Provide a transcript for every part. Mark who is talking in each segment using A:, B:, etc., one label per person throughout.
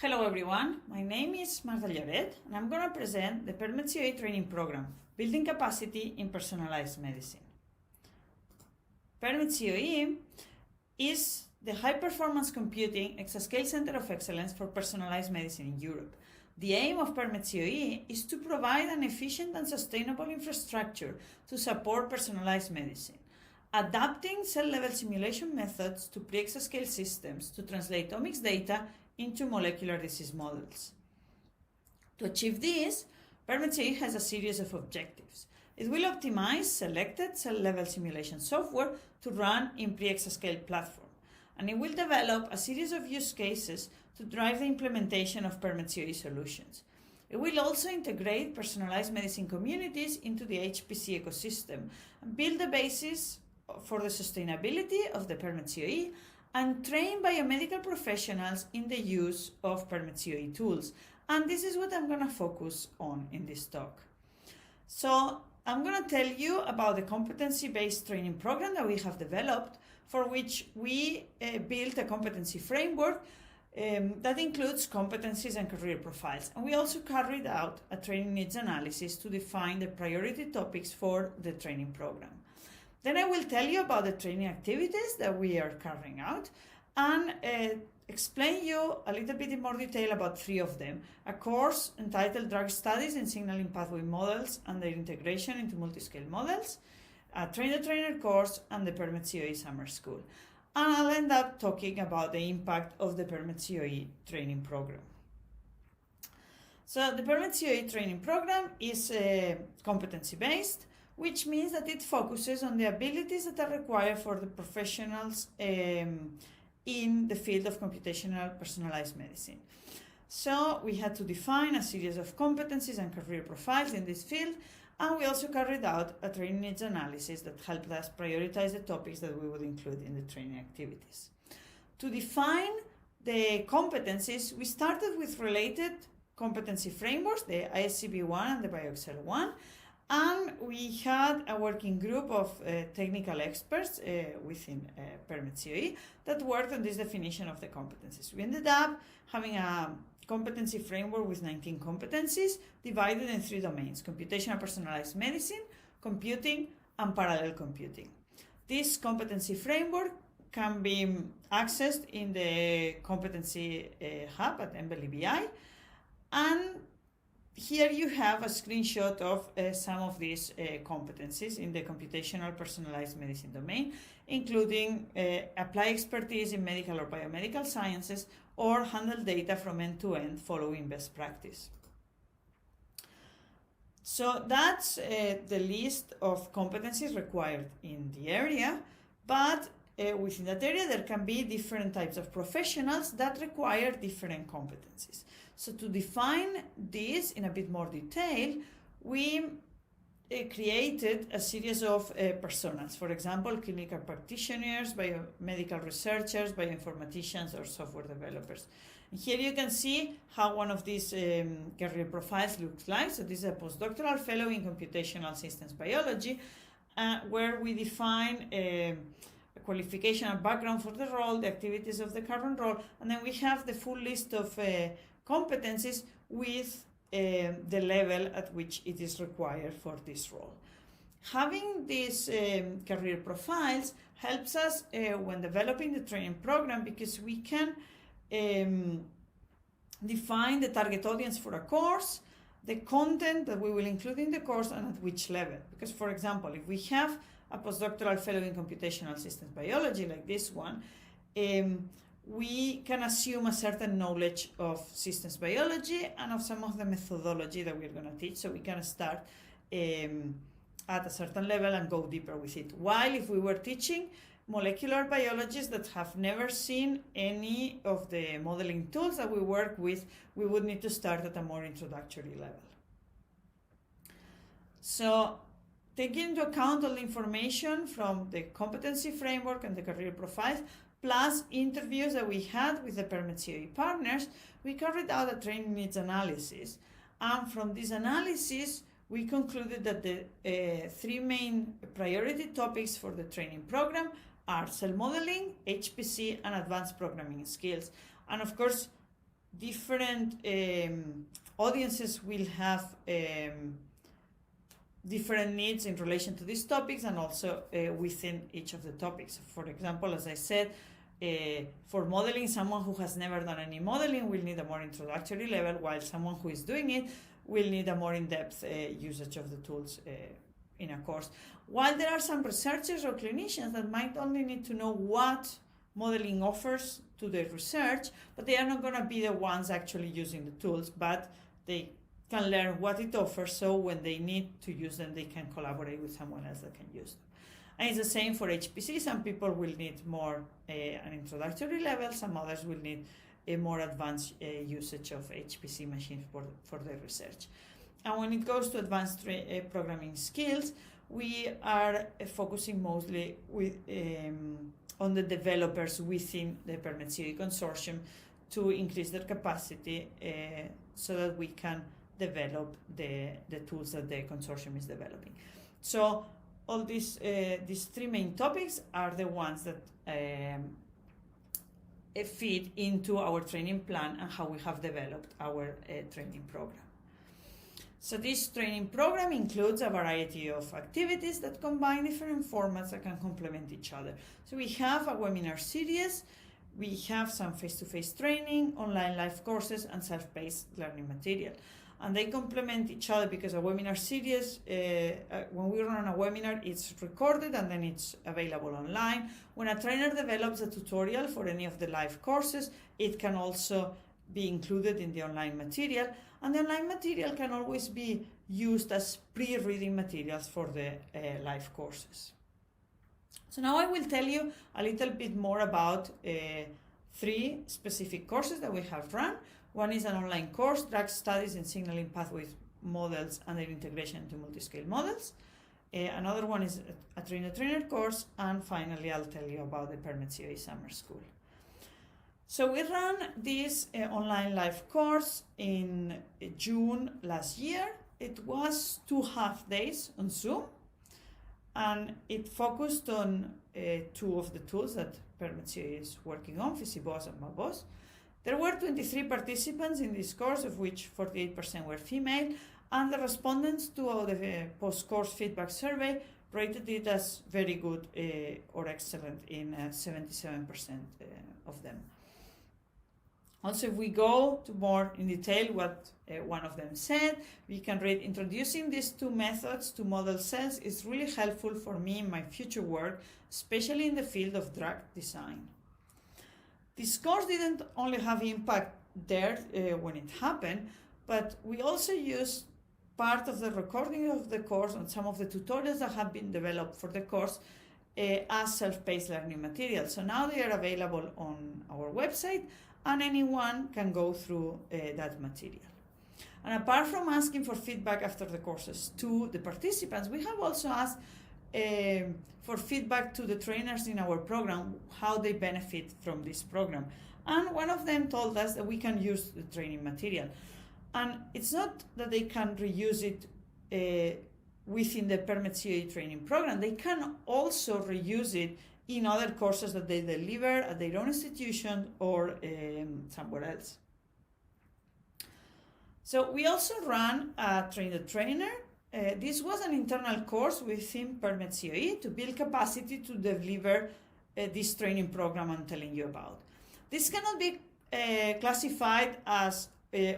A: Hello everyone, my name is Marta Lloret and I'm going to present the PerMedCoE training program, Building Capacity in Personalized Medicine. PerMedCoE is the high-performance computing exascale center of excellence for personalized medicine in Europe. The aim of PerMedCoE is to provide an efficient and sustainable infrastructure to support personalized medicine, adapting cell-level simulation methods to pre-exascale systems to translate omics data into molecular disease models. To achieve this, PerMedCoE has a series of objectives. It will optimize selected cell-level simulation software to run in pre-exascale platform, and it will develop a series of use cases to drive the implementation of PerMedCoE solutions. It will also integrate personalized medicine communities into the HPC ecosystem and build the basis for the sustainability of the PerMedCoE and train biomedical professionals in the use of PerMedCoE tools. And this is what I'm going to focus on in this talk. So I'm going to tell you about the competency-based training program that we have developed, for which we built a competency framework that includes competencies and career profiles. And we also carried out a training needs analysis to define the priority topics for the training program. Then I will tell you about the training activities that we are carrying out and explain you a little bit in more detail about three of them. A course entitled Drug Studies in Signaling Pathway Models and their Integration into Multiscale Models, a trainer course, and the PerMedCoE Summer School. And I'll end up talking about the impact of the PerMedCoE training program. So the PerMedCoE training program is competency-based, which means that it focuses on the abilities that are required for the professionals in the field of computational personalized medicine. So we had to define a series of competencies and career profiles in this field, and we also carried out a training needs analysis that helped us prioritize the topics that we would include in the training activities. To define the competencies, we started with related competency frameworks, the ISMB 1 and the BioExcel 1, and we had a working group of technical experts within PerMedCoE that worked on this definition of the competencies. We ended up having a competency framework with 19 competencies divided in three domains: computational personalized medicine, computing, and parallel computing. This competency framework can be accessed in the competency hub at ECCB, and here you have a screenshot of some of these competencies in the computational personalized medicine domain, including apply expertise in medical or biomedical sciences, or handle data from end to end following best practice. So that's the list of competencies required in the area, but within that area there can be different types of professionals that require different competencies. So to define this in a bit more detail, we created a series of personas. For example, clinical practitioners, biomedical researchers, bioinformaticians, or software developers. And here you can see how one of these career profiles looks like. So this is a postdoctoral fellow in computational systems biology, where we define a qualification and background for the role, the activities of the current role, and then we have the full list of competencies with the level at which it is required for this role. Having these career profiles helps us when developing the training program, because we can define the target audience for a course, the content that we will include in the course, and at which level. Because, for example, if we have a postdoctoral fellow in computational systems biology like this one, we can assume a certain knowledge of systems biology and of some of the methodology that we're going to teach, so we can start at a certain level and go deeper with it. While if we were teaching molecular biologists that have never seen any of the modeling tools that we work with, we would need to start at a more introductory level. So taking into account all the information from the competency framework and the career profiles, plus interviews that we had with the PerMedCoE partners, we carried out a training needs analysis. And from this analysis, we concluded that the three main priority topics for the training program are cell modeling, HPC, and advanced programming skills. And of course, different audiences will have different needs in relation to these topics and also within each of the topics. For example, as I said, for modeling, someone who has never done any modeling will need a more introductory level, while someone who is doing it will need a more in-depth usage of the tools in a course. While there are some researchers or clinicians that might only need to know what modeling offers to their research, but they are not going to be the ones actually using the tools, but they can learn what it offers, so when they need to use them, they can collaborate with someone else that can use them. And it's the same for HPC. Some people will need more an introductory level, some others will need a more advanced usage of HPC machines for their research. And when it goes to advanced programming skills, we are focusing mostly on the developers within the PerMedCoE consortium to increase their capacity so that we can develop the tools that the consortium is developing. So all these three main topics are the ones that fit into our training plan and how we have developed our training program. So this training program includes a variety of activities that combine different formats that can complement each other. So we have a webinar series, we have some face-to-face training, online live courses, and self-paced learning material. And they complement each other because a webinar series, when we run a webinar, it's recorded and then it's available online. When a trainer develops a tutorial for any of the live courses, it can also be included in the online material. And the online material can always be used as pre-reading materials for the live courses. So now I will tell you a little bit more about three specific courses that we have run. One is an online course, Drug Studies in Signaling Pathways Models and their Integration into Multiscale Models. Another one is a trainer-trainer course. And finally, I'll tell you about the PerMedCoE Summer School. So we ran this online live course in June last year. It was 2 half days on Zoom, and it focused on 2 of the tools that PerMedCoE is working on, PhysiBoss and MapBoss. There were 23 participants in this course, of which 48% were female, and the respondents to the post-course feedback survey rated it as very good or excellent in 77% of them. Also, if we go to more in detail what one of them said, we can read, introducing these 2 methods to model cells is really helpful for me in my future work, especially in the field of drug design. This course didn't only have impact there when it happened, but we also used part of the recording of the course and some of the tutorials that have been developed for the course as self-paced learning material. So now they are available on our website, and anyone can go through that material. And apart from asking for feedback after the courses to the participants, we have also asked for feedback to the trainers in our program, how they benefit from this program. And one of them told us that we can use the training material. And it's not that they can reuse it within the PerMedCoE training program. They can also reuse it in other courses that they deliver at their own institution or somewhere else. So we also ran a trainer-trainer. This was an internal course within PerMedCoE to build capacity to deliver this training program I'm telling you about. This cannot be classified as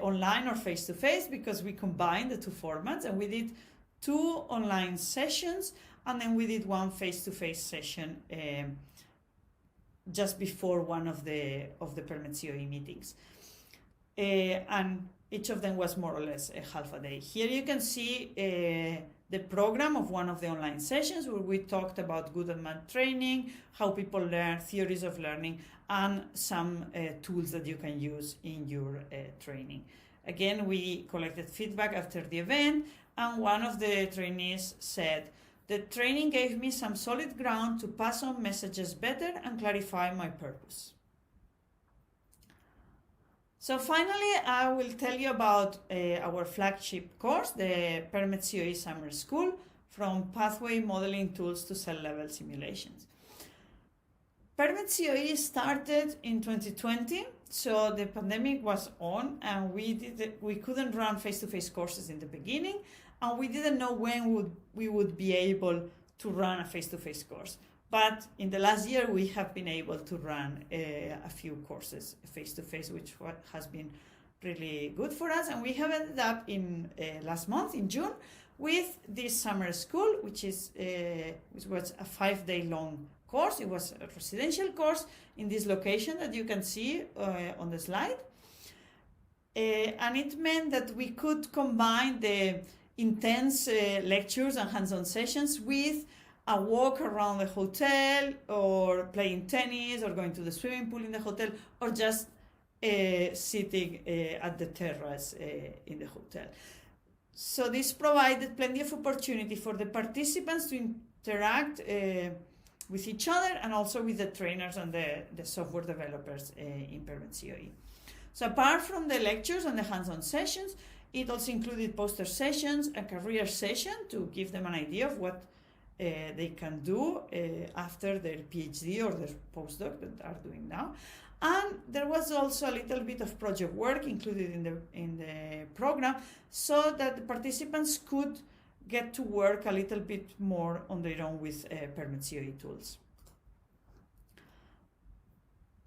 A: online or face-to-face because we combined the 2 formats, and we did 2 online sessions, and then we did 1 face-to-face session just before one of the PerMedCoE meetings. And each of them was more or less a half a day. Here you can see the program of one of the online sessions where we talked about good and bad training, how people learn, theories of learning, and some tools that you can use in your training. Again, we collected feedback after the event, and one of the trainees said, "The training gave me some solid ground to pass on messages better and clarify my purpose." So finally, I will tell you about our flagship course, the PerMedCoE Summer School, from pathway modeling tools to cell level simulations. PerMedCoE started in 2020, so the pandemic was on, and we couldn't run face-to-face courses in the beginning, and we didn't know when we would be able to run a face-to-face course. But in the last year, we have been able to run a few courses face-to-face, which has been really good for us. And we have ended up in last month, in June, with this summer school, which was a 5-day long course. It was a residential course in this location that you can see on the slide. And it meant that we could combine the intense lectures and hands-on sessions with a walk around the hotel, or playing tennis, or going to the swimming pool in the hotel, or just sitting at the terrace in the hotel. So this provided plenty of opportunity for the participants to interact with each other, and also with the trainers and the software developers in PerMedCoE. So apart from the lectures and the hands-on sessions, it also included poster sessions, a career session to give them an idea of what they can do after their PhD or their postdoc that they are doing now. And there was also a little bit of project work included in the program, so that the participants could get to work a little bit more on their own with PerMedCoE tools.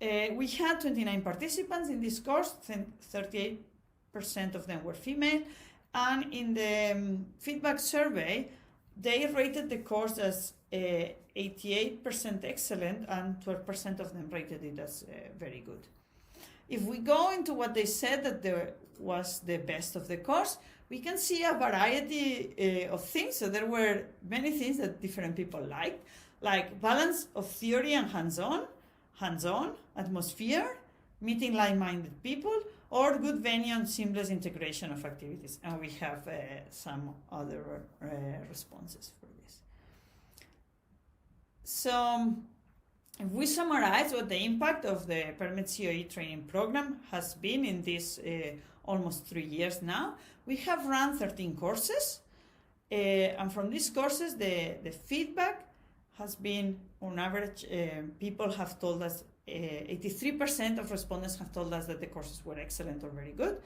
A: We had 29 participants in this course, 38% of them were female, and in the feedback survey, they rated the course as 88% excellent, and 12% of them rated it as very good. If we go into what they said that was the best of the course, we can see a variety of things. So there were many things that different people liked, like balance of theory and hands-on atmosphere, meeting like-minded people, or good venue and seamless integration of activities. And we have some other responses for this. So if we summarize what the impact of the PerMedCoE training program has been in this almost 3 years now, we have run 13 courses. And from these courses, the feedback has been, on average, people have told us 83% of respondents have told us that the courses were excellent or very good.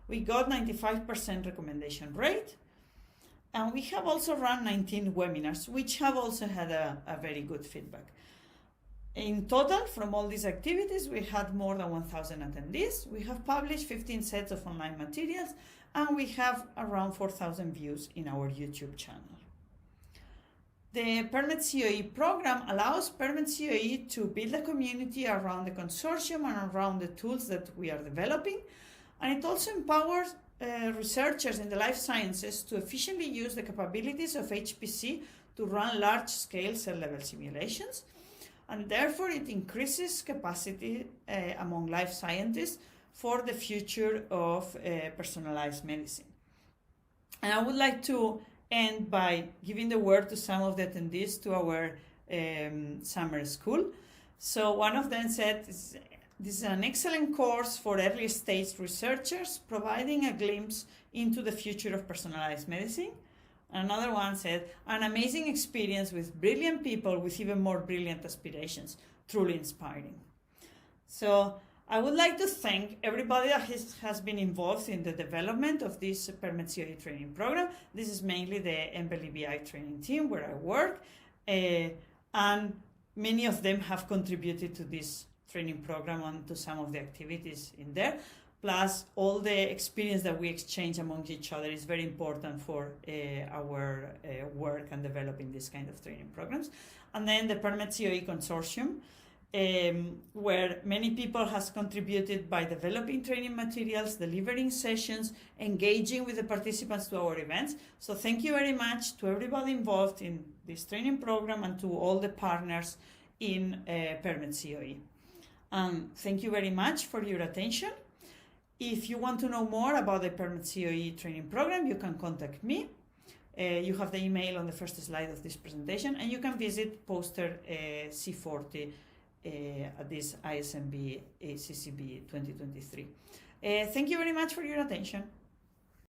A: We got 95% recommendation rate. And we have also run 19 webinars, which have also had a very good feedback. In total, from all these activities, we had more than 1,000 attendees. We have published 15 sets of online materials, and we have around 4,000 views in our YouTube channel. The PerMedCoE program allows PerMedCoE to build a community around the consortium and around the tools that we are developing. And it also empowers researchers in the life sciences to efficiently use the capabilities of HPC to run large-scale cell-level simulations. And therefore, it increases capacity among life scientists for the future of personalized medicine. And I would like to end by giving the word to some of the attendees to our summer school. So one of them said, this is an excellent course for early stage researchers, providing a glimpse into the future of personalized medicine. Another one said, an amazing experience with brilliant people with even more brilliant aspirations, truly inspiring. So I would like to thank everybody that has been involved in the development of this PerMedCoE training program. This is mainly the MBLBI training team where I work, and many of them have contributed to this training program and to some of the activities in there. Plus, all the experience that we exchange among each other is very important for our work and developing this kind of training programs. And then the PerMedCoE consortium, where many people has contributed by developing training materials, delivering sessions, engaging with the participants to our events. So thank you very much to everybody involved in this training program and to all the partners in PerMedCoE. Thank you very much for your attention. If you want to know more about the PerMedCoE training program, you can contact me. You have the email on the first slide of this presentation, and you can visit poster C40 at this ISMB ECCB 2023. Thank you very much for your attention.